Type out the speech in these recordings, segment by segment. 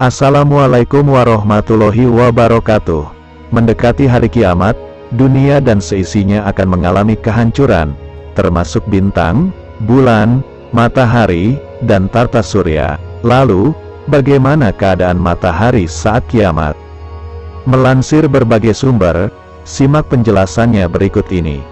Assalamualaikum warahmatullahi wabarakatuh. Mendekati hari kiamat, dunia dan seisinya akan mengalami kehancuran, termasuk bintang, bulan, matahari, dan tata surya. Lalu, bagaimana keadaan matahari saat kiamat? Melansir berbagai sumber, simak penjelasannya berikut ini.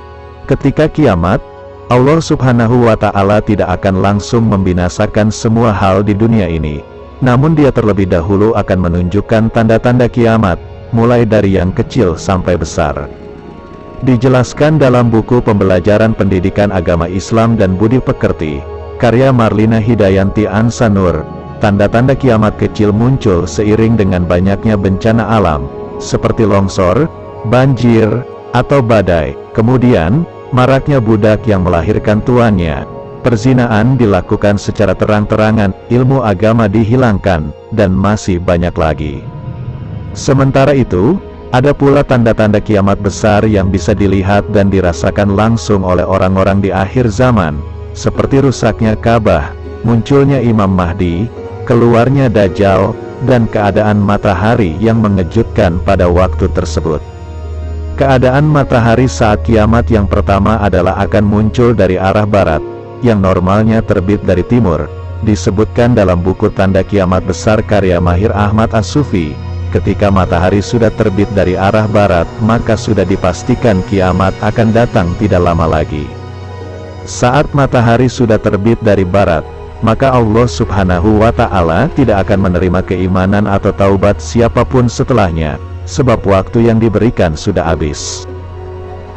Ketika kiamat, Allah Subhanahu wa Ta'ala tidak akan langsung membinasakan semua hal di dunia ini. Namun Dia terlebih dahulu akan menunjukkan tanda-tanda kiamat, mulai dari yang kecil sampai besar. Dijelaskan dalam buku Pembelajaran Pendidikan Agama Islam dan Budi Pekerti, karya Marlina Hidayanti Ansanur, tanda-tanda kiamat kecil muncul seiring dengan banyaknya bencana alam, seperti longsor, banjir, atau badai. Kemudian, maraknya budak yang melahirkan tuannya. Perzinaan dilakukan secara terang-terangan, ilmu agama dihilangkan, dan masih banyak lagi. Sementara itu, ada pula tanda-tanda kiamat besar yang bisa dilihat dan dirasakan langsung oleh orang-orang di akhir zaman, seperti rusaknya Ka'bah, munculnya Imam Mahdi, keluarnya Dajjal, dan keadaan matahari yang mengejutkan pada waktu tersebut. Keadaan matahari saat kiamat yang pertama adalah akan muncul dari arah barat, yang normalnya terbit dari timur. Disebutkan dalam buku Tanda Kiamat Besar karya Mahir Ahmad As-Sufi, ketika matahari sudah terbit dari arah barat, maka sudah dipastikan kiamat akan datang tidak lama lagi. Saat matahari sudah terbit dari barat, maka Allah Subhanahu wa Ta'ala tidak akan menerima keimanan atau taubat siapapun setelahnya, sebab waktu yang diberikan sudah habis.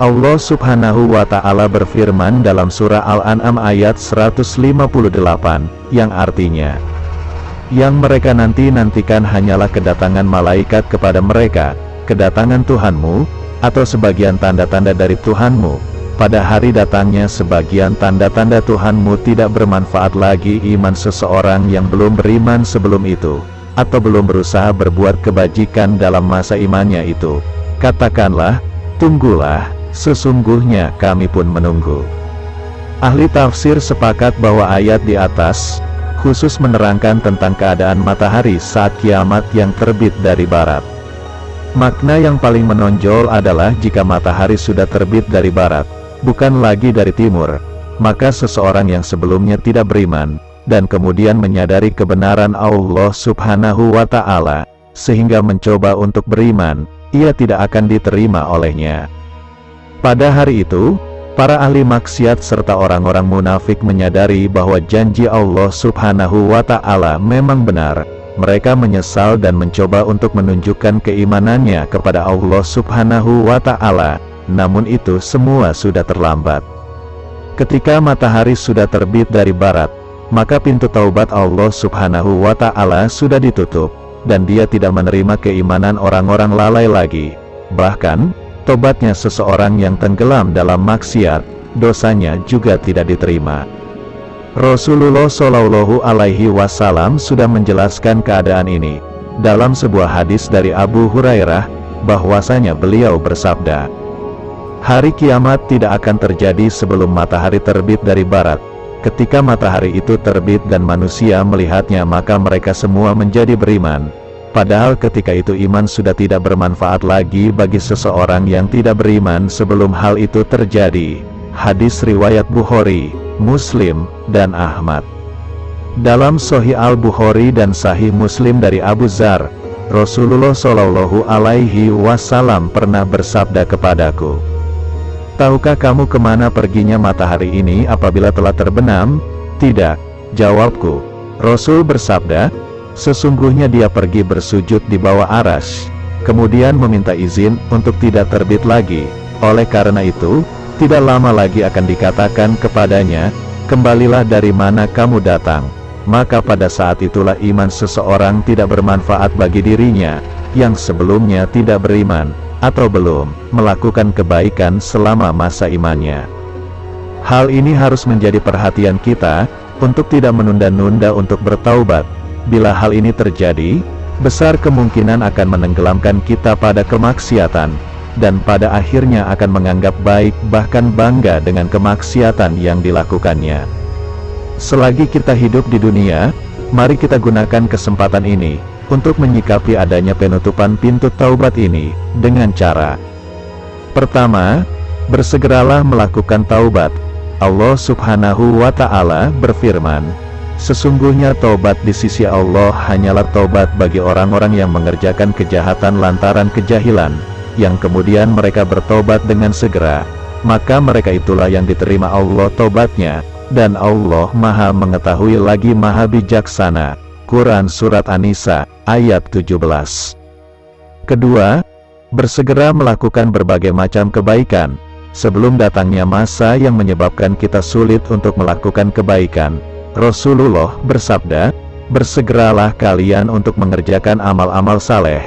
Allah Subhanahu wa Ta'ala berfirman dalam surah Al-An'am ayat 158, yang artinya, yang mereka nantikan hanyalah kedatangan malaikat kepada mereka, kedatangan Tuhanmu, atau sebagian tanda-tanda dari Tuhanmu. Pada hari datangnya sebagian tanda-tanda Tuhanmu tidak bermanfaat lagi iman seseorang yang belum beriman sebelum itu, atau belum berusaha berbuat kebajikan dalam masa imannya itu. Katakanlah, tunggulah, sesungguhnya kami pun menunggu. Ahli tafsir sepakat bahwa ayat di atas khusus menerangkan tentang keadaan matahari saat kiamat yang terbit dari barat. Makna yang paling menonjol adalah jika matahari sudah terbit dari barat, bukan lagi dari timur, maka seseorang yang sebelumnya tidak beriman, dan kemudian menyadari kebenaran Allah Subhanahu wa Ta'ala, sehingga mencoba untuk beriman, ia tidak akan diterima olehnya. Pada hari itu, para ahli maksiat serta orang-orang munafik menyadari bahwa janji Allah Subhanahu wa Ta'ala memang benar. Mereka menyesal dan mencoba untuk menunjukkan keimanannya kepada Allah Subhanahu wa Ta'ala, namun itu semua sudah terlambat. Ketika matahari sudah terbit dari barat, maka pintu taubat Allah Subhanahu wa Ta'ala sudah ditutup, dan Dia tidak menerima keimanan orang-orang lalai lagi. Bahkan, tobatnya seseorang yang tenggelam dalam maksiat, dosanya juga tidak diterima. Rasulullah Shallallahu Alaihi Wasallam sudah menjelaskan keadaan ini dalam sebuah hadis dari Abu Hurairah, bahwasanya beliau bersabda, hari kiamat tidak akan terjadi sebelum matahari terbit dari barat. Ketika matahari itu terbit dan manusia melihatnya, maka mereka semua menjadi beriman. Padahal ketika itu iman sudah tidak bermanfaat lagi bagi seseorang yang tidak beriman sebelum hal itu terjadi. Hadis riwayat Bukhari, Muslim, dan Ahmad. Dalam Sahih Al-Bukhari dan Sahih Muslim dari Abu Dzar, Rasulullah Shallallahu Alaihi Wasallam pernah bersabda kepadaku, tahukah kamu kemana perginya matahari ini apabila telah terbenam? Tidak, jawabku. Rasul bersabda, sesungguhnya dia pergi bersujud di bawah arsy, kemudian meminta izin untuk tidak terbit lagi. Oleh karena itu, tidak lama lagi akan dikatakan kepadanya, kembalilah dari mana kamu datang. Maka pada saat itulah iman seseorang tidak bermanfaat bagi dirinya, yang sebelumnya tidak beriman, atau belum melakukan kebaikan selama masa imannya. Hal ini harus menjadi perhatian kita, untuk tidak menunda-nunda untuk bertaubat. Bila hal ini terjadi, besar kemungkinan akan menenggelamkan kita pada kemaksiatan, dan pada akhirnya akan menganggap baik bahkan bangga dengan kemaksiatan yang dilakukannya. Selagi kita hidup di dunia, mari kita gunakan kesempatan ini untuk menyikapi adanya penutupan pintu taubat ini, dengan cara pertama, bersegeralah melakukan taubat. Allah Subhanahu wa Ta'ala berfirman, sesungguhnya taubat di sisi Allah hanyalah taubat bagi orang-orang yang mengerjakan kejahatan lantaran kejahilan, yang kemudian mereka bertobat dengan segera, maka mereka itulah yang diterima Allah taubatnya, dan Allah Maha Mengetahui lagi Maha Bijaksana. Quran Surat An-Nisa, ayat 17. Kedua, bersegera melakukan berbagai macam kebaikan, sebelum datangnya masa yang menyebabkan kita sulit untuk melakukan kebaikan. Rasulullah bersabda, bersegeralah kalian untuk mengerjakan amal-amal saleh,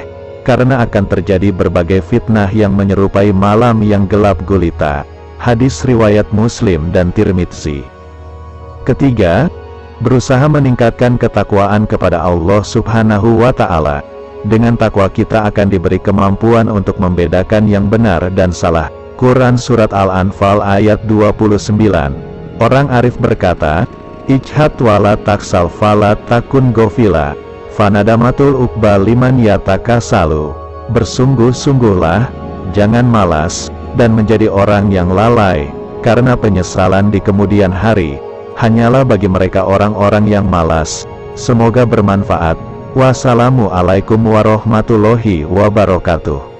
karena akan terjadi berbagai fitnah yang menyerupai malam yang gelap gulita. Hadis riwayat Muslim dan Tirmidzi. Ketiga, berusaha meningkatkan ketakwaan kepada Allah Subhanahu wa Ta'ala. Dengan takwa kita akan diberi kemampuan untuk membedakan yang benar dan salah. Quran Surat Al-Anfal ayat 29. Orang arif berkata, ijhad wala taksal fala takun gofila, fanadamatul uqba liman yatakasalu. Bersungguh-sungguhlah, jangan malas, dan menjadi orang yang lalai, karena penyesalan di kemudian hari hanyalah bagi mereka orang-orang yang malas. Semoga bermanfaat. Wassalamualaikum warahmatullahi wabarakatuh.